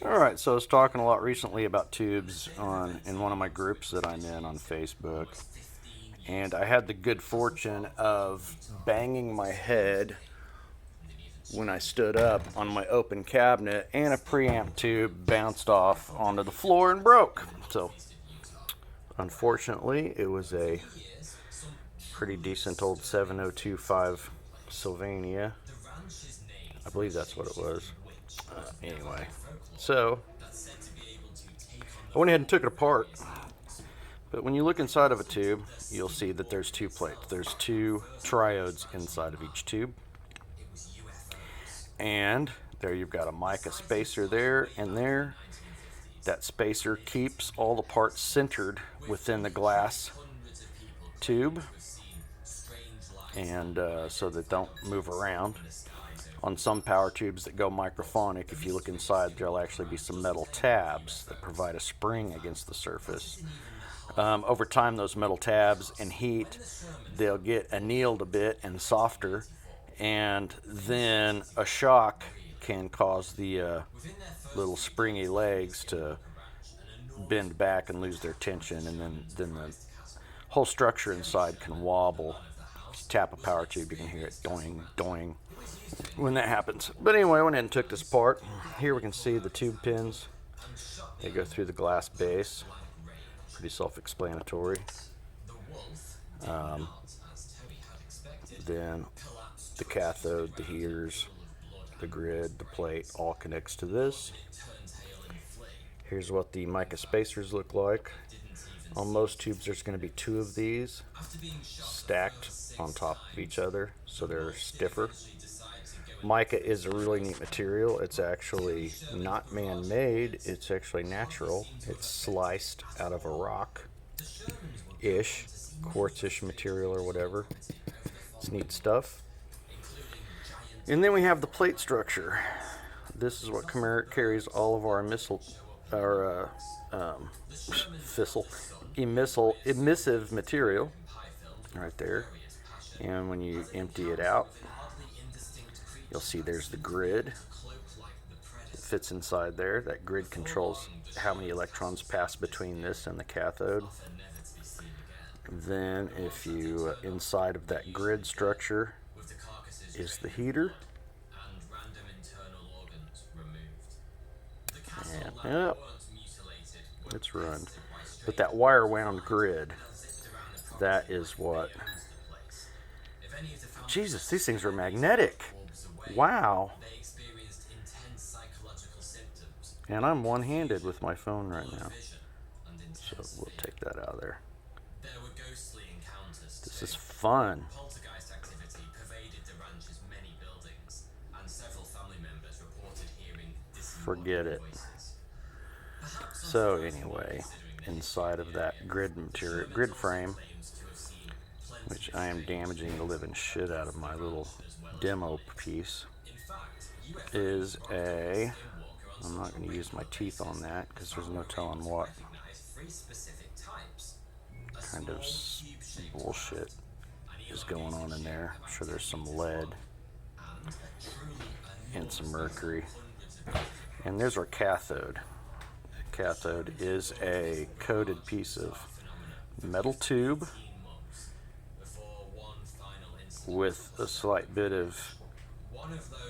Alright, so I was talking a lot recently about tubes in one of my groups that I'm in on Facebook. And I had the good fortune of banging my head when I stood up on my open cabinet, and a preamp tube bounced off onto the floor and broke. So, unfortunately, it was a pretty decent old 7025 Sylvania. I believe that's what it was. Anyway, so I went ahead and took it apart. But when you look inside of a tube, you'll see that there's two plates. There's two triodes inside of each tube. And there you've got a mica spacer there and there. That spacer keeps all the parts centered within the glass tube, and so they don't move around. On some power tubes that go microphonic, if you look inside, there'll actually be some metal tabs that provide a spring against the surface. Over time, those metal tabs and heat, they'll get annealed a bit and softer, and then a shock can cause the little springy legs to bend back and lose their tension, and then the whole structure inside can wobble. If you tap a power tube, you can hear it doing, doing when that happens. But anyway, I went ahead and took this apart. Here we can see the tube pins. They go through the glass base. Pretty self-explanatory. Then the cathode, the heaters, the grid, the plate, all connects to this. Here's what the mica spacers look like. On most tubes, there's going to be two of these stacked on top of each other, so they're stiffer. Mica is a really neat material. It's actually not man-made, it's actually natural. It's sliced out of a rock-ish, quartz-ish material or whatever. It's neat stuff. And then we have the plate structure. This is what carries all of our emissive material right there. And when you empty it out, you'll see there's the grid that fits inside there. That grid controls how many electrons pass between this and the cathode. Then if you, inside of that grid structure is the heater. And, yep, it's run. But that wire wound grid, that is what... Jesus, these things are magnetic. Wow. And I'm one-handed with my phone right now. So we'll take that out of there. This is fun. Forget it. So anyway, inside of that grid frame, which I am damaging the living shit out of my little demo piece, is a... I'm not going to use my teeth on that because there's no telling what kind of bullshit is going on in there. I'm sure there's some lead and some mercury. And there's our cathode. The cathode is a coated piece of metal tube with a slight bit of,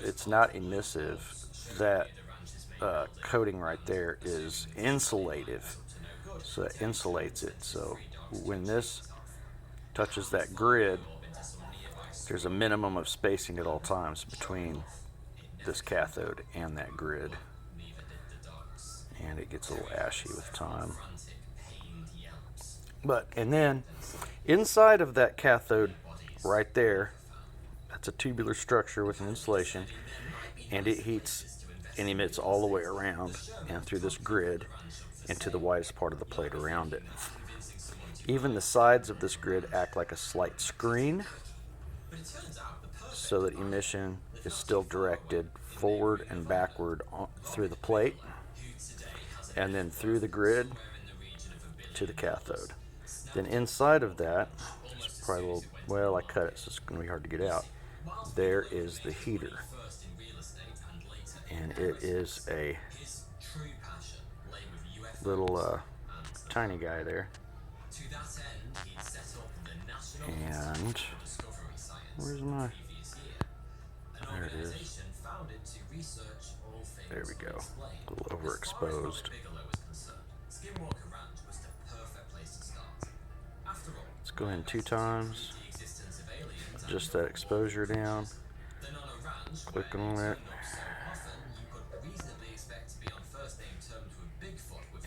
it's not emissive, that coating right there is insulative, so it insulates it. So when this touches that grid, there's a minimum of spacing at all times between this cathode and that grid, and it gets a little ashy with time. And then inside of that cathode right there, that's a tubular structure with an insulation, and it heats and emits all the way around and through this grid into the widest part of the plate around it. Even the sides of this grid act like a slight screen, so that emission is still directed forward and backward through the plate, and then through the grid to the cathode. Then inside of that, it's probably a little, well, I cut it so it's going to be hard to get out. There is the heater, and it is a little tiny guy there. And where's my? There it is. There we go. A little overexposed. Let's go in 2 times. Adjust that exposure down. Click on it.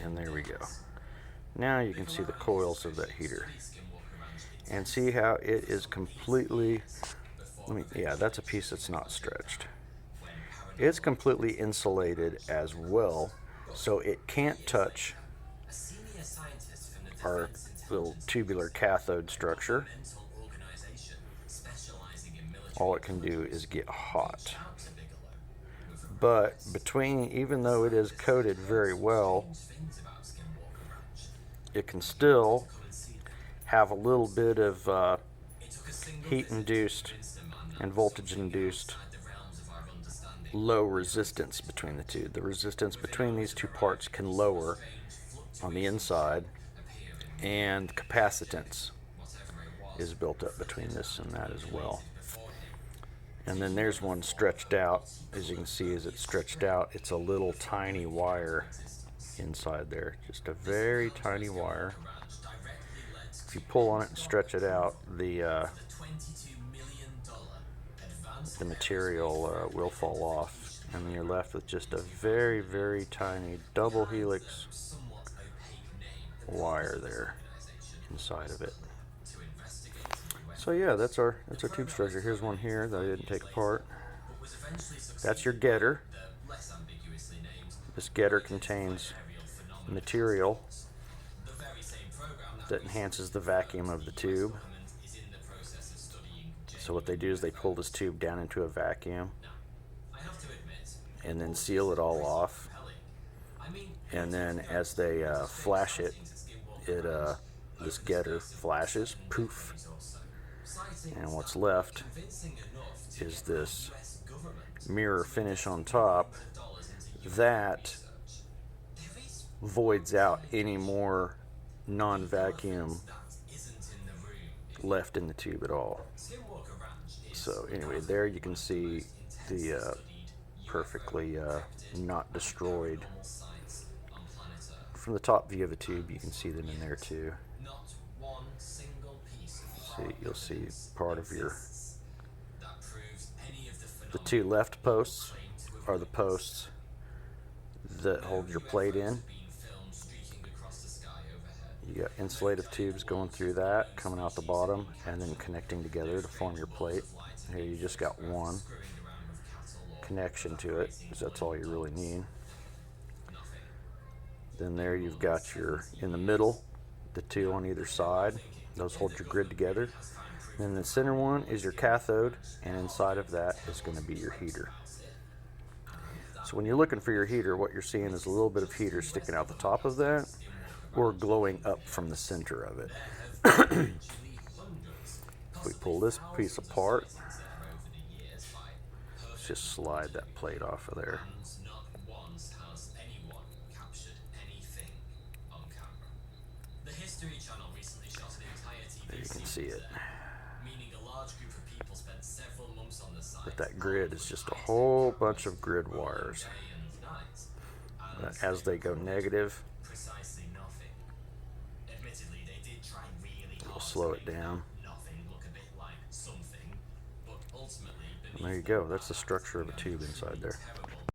And there we go. Now you can see the coils of that heater. And see how it is completely, yeah, that's a piece that's not stretched. It's completely insulated as well, so it can't touch our little tubular cathode structure. All it can do is get hot. But even though it is coated very well, it can still have a little bit of heat-induced and voltage-induced low resistance between the two. The resistance between these two parts can lower on the inside, and capacitance is built up between this and that as well. And then there's one stretched out. As you can see, as it's stretched out, it's a little tiny wire inside there, just a very tiny wire. If you pull on it and stretch it out, the material will fall off, and then you're left with just a very, very tiny double helix wire there inside of it. So yeah, that's our tube structure. Here's one here that I didn't take apart. That's your getter. This getter contains material that enhances the vacuum of the tube. So what they do is they pull this tube down into a vacuum and then seal it all off. And then as they flash it, this getter flashes, poof. And what's left is this mirror finish on top that voids out any more non-vacuum left in the tube at all. So anyway, there you can see the perfectly not destroyed. From the top view of the tube, you can see them in there too. You'll see part of the 2 left posts are the posts that hold your plate in. You got insulative tubes going through that, coming out the bottom, and then connecting together to form your plate. Here you just got one connection to it, because that's all you really need. Then there you've got in the middle, the 2 on either side. Those hold your grid together. Then the center one is your cathode, and inside of that is going to be your heater. So when you're looking for your heater, what you're seeing is a little bit of heater sticking out the top of that, or glowing up from the center of it. If we pull this piece apart, let's just slide that plate off of there. There you can see it. But that grid is just a whole bunch of grid wires. As they go negative, it'll slow it down. And there you go. That's the structure of a tube inside there.